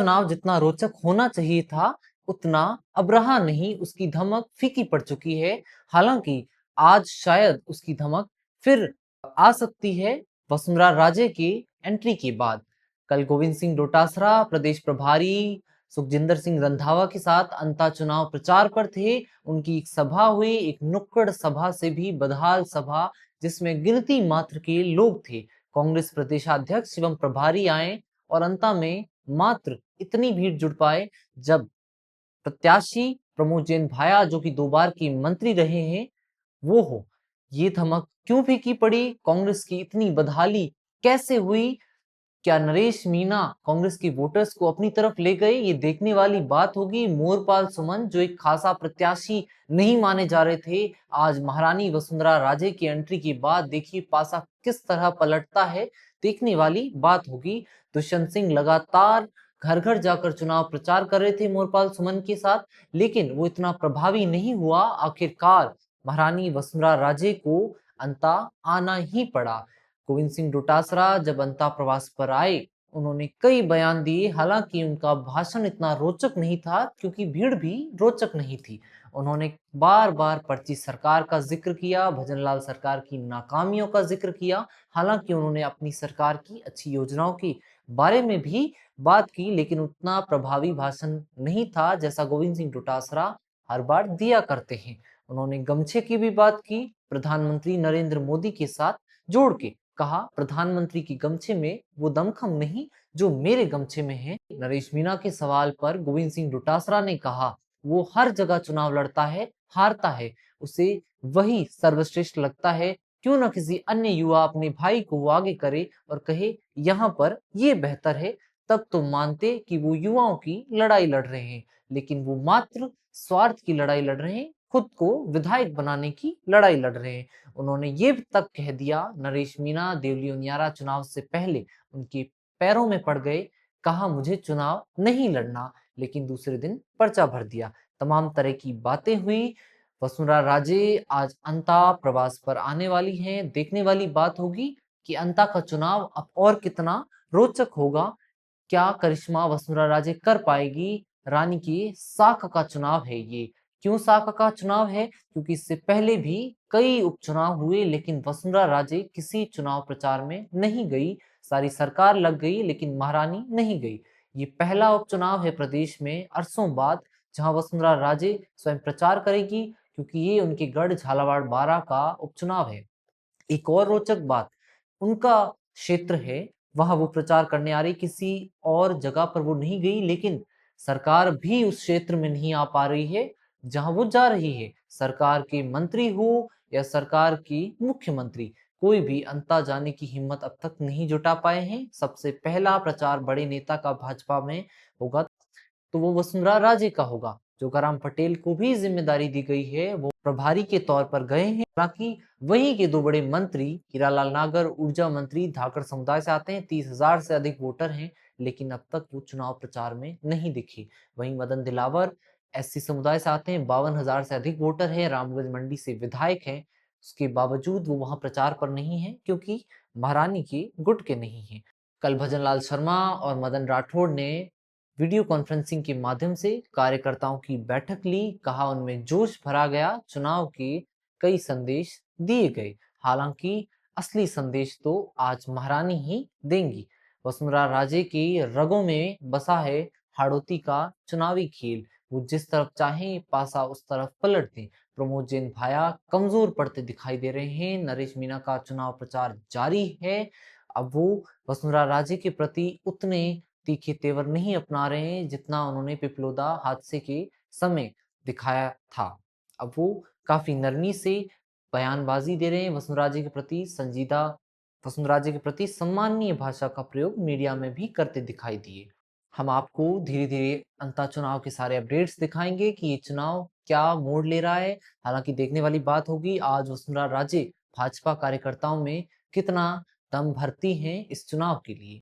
चुनाव जितना रोचक होना चाहिए था, उतना अब रहा नहीं, उसकी धमक फीकी पड़ चुकी है। हालाँकि आज शायद उसकी धमक फिर आ सकती है वसुंधरा राजे की एंट्री के बाद। कल गोविंद सिंह डोटासरा प्रदेश प्रभारी सुखजिंदर सिंह रंधावा के साथ अंता चुनाव प्रचार पर थे। उनकी एक सभा हुई, एक नुक्कड़ सभा से भी बदहाल सभा, जिसमें गिनती मात्र के लोग थे। कांग्रेस प्रदेशाध्यक्ष एवं प्रभारी आए और अंता में मात्र इतनी भीड़ जुट पाए जब प्रत्याशी प्रमोद जैन भाया, जो कि 2 बार के मंत्री रहे हैं, वो हो। ये धमक क्यों फीकी पड़ी? कांग्रेस की इतनी बदहाली कैसे हुई? क्या नरेश मीणा कांग्रेस के वोटर्स को अपनी तरफ ले गए? ये देखने वाली बात होगी। मोरपाल सुमन, जो एक खासा प्रत्याशी नहीं माने जा रहे थे, आज महारानी वसुंधरा राजे की एंट्री के बाद देखिए पासा किस तरह पलटता है, देखने वाली बात होगी। दुष्यंत सिंह लगातार घर घर जाकर चुनाव प्रचार कर रहे थे मोरपाल सुमन के साथ, लेकिन वो इतना प्रभावी नहीं हुआ। आखिरकार महारानी वसुंधरा राजे को अंता आना ही पड़ा। गोविंद सिंह डोटासरा जब अंता प्रवास पर आए, उन्होंने कई बयान दिए। हालांकि उनका भाषण इतना रोचक नहीं था क्योंकि भीड़ भी रोचक नहीं थी। उन्होंने बार बार पर्ची सरकार का जिक्र किया, भजनलाल सरकार की नाकामियों का जिक्र किया। हालांकि उन्होंने अपनी सरकार की अच्छी योजनाओं के बारे में भी बात की, लेकिन उतना प्रभावी भाषण नहीं था जैसा गोविंद सिंह डोटासरा हर बार दिया करते हैं। उन्होंने गमछे की भी बात की, प्रधानमंत्री नरेंद्र मोदी के साथ जोड़ के कहा, प्रधानमंत्री की गमछे में वो दमखम नहीं जो मेरे गमछे में है। नरेश मीणा के सवाल पर गोविंद सिंह डोटासरा ने कहा, वो हर जगह चुनाव लड़ता है, हारता है, उसे वही सर्वश्रेष्ठ लगता है। क्यों ना किसी अन्य युवा अपने भाई को वो आगे करे और कहे यहाँ पर ये बेहतर है, तब तो मानते कि वो युवाओं की लड़ाई लड़ रहे हैं। लेकिन वो मात्र स्वार्थ की लड़ाई लड़ रहे हैं, खुद को विधायक बनाने की लड़ाई लड़ रहे हैं। उन्होंने ये तक कह दिया, नरेश मीणा देवली उनियारा चुनाव से पहले उनके पैरों में पड़ गए, कहा मुझे चुनाव नहीं लड़ना, लेकिन दूसरे दिन पर्चा भर दिया। तमाम तरह की बातें हुई। वसुंधरा राजे आज अंता प्रवास पर आने वाली हैं। देखने वाली बात होगी कि अंता का चुनाव अब और कितना रोचक होगा। क्या करिश्मा वसुंधरा राजे कर पाएगी? रानी की साख का चुनाव है ये। क्यों साख का चुनाव है? क्योंकि इससे पहले भी कई उपचुनाव हुए, लेकिन वसुंधरा राजे किसी चुनाव प्रचार में नहीं गई। सारी सरकार लग गई लेकिन महारानी नहीं गई। ये पहला उपचुनाव है प्रदेश में अरसों बाद जहां वसुंधरा राजे स्वयं प्रचार करेगी, क्योंकि ये उनके गढ़ झालावाड़ बारा का उपचुनाव है। एक और रोचक बात, उनका क्षेत्र है, वहां वो प्रचार करने आ रही, किसी और जगह पर वो नहीं गई, लेकिन सरकार भी उस क्षेत्र में नहीं आ पा रही है जहां वो जा रही है। सरकार के मंत्री हो या सरकार की मुख्यमंत्री, कोई भी अंता जाने की हिम्मत अब तक नहीं जुटा पाए हैं। सबसे पहला प्रचार बड़े नेता का भाजपा में होगा तो वो वसुंधरा राजे का होगा। जोगाराम पटेल को भी जिम्मेदारी दी गई है, वो प्रभारी के तौर पर गए हैं। हालांकि वहीं के 2 बड़े मंत्री हीरालाल नागर ऊर्जा मंत्री धाकड़ समुदाय से आते हैं, 30,000 से अधिक वोटर हैं, लेकिन अब तक वो चुनाव प्रचार में नहीं दिखे। वहीं मदन दिलावर एससी समुदाय से आते हैं, 52,000 से अधिक वोटर है, रामगंज मंडी से विधायक हैं, उसके बावजूद वो वहां प्रचार पर नहीं है क्योंकि महारानी के गुट के नहीं है। कल भजनलाल शर्मा और मदन राठौड़ ने वीडियो कॉन्फ्रेंसिंग के माध्यम से कार्यकर्ताओं की बैठक ली। कहा उनमें जोश भरा गया, चुनाव के कई संदेश दिए गए। हालांकि असली संदेश तो आज महारानी ही देंगी। वसुंधरा राजे की रगों में बसा है हाड़ौती का चुनावी खेल। वो जिस तरफ चाहे पासा उस तरफ पलट दें। प्रमोद जैन भाया कमजोर पड़ते दिखाई दे रहे हैं। नरेश मीणा का चुनाव प्रचार जारी है। अब वो वसुंधरा राजे के प्रति उतने तीखे तेवर नहीं अपना रहे हैं जितना उन्होंने पिपलोदा हादसे के समय दिखाया था। अब वो काफी नरमी से बयानबाजी दे रहे हैं, वसुंधरा जी के प्रति संजीदा, वसुंधरा जी के प्रति सम्माननीय भाषा का प्रयोग मीडिया में भी करते दिखाई दिए। हम आपको धीरे धीरे अंता चुनाव के सारे अपडेट्स दिखाएंगे कि ये चुनाव क्या मोड़ ले रहा है। हालांकि देखने वाली बात होगी आज वसुंधरा राजे भाजपा कार्यकर्ताओं में कितना दम भरती हैं इस चुनाव के लिए।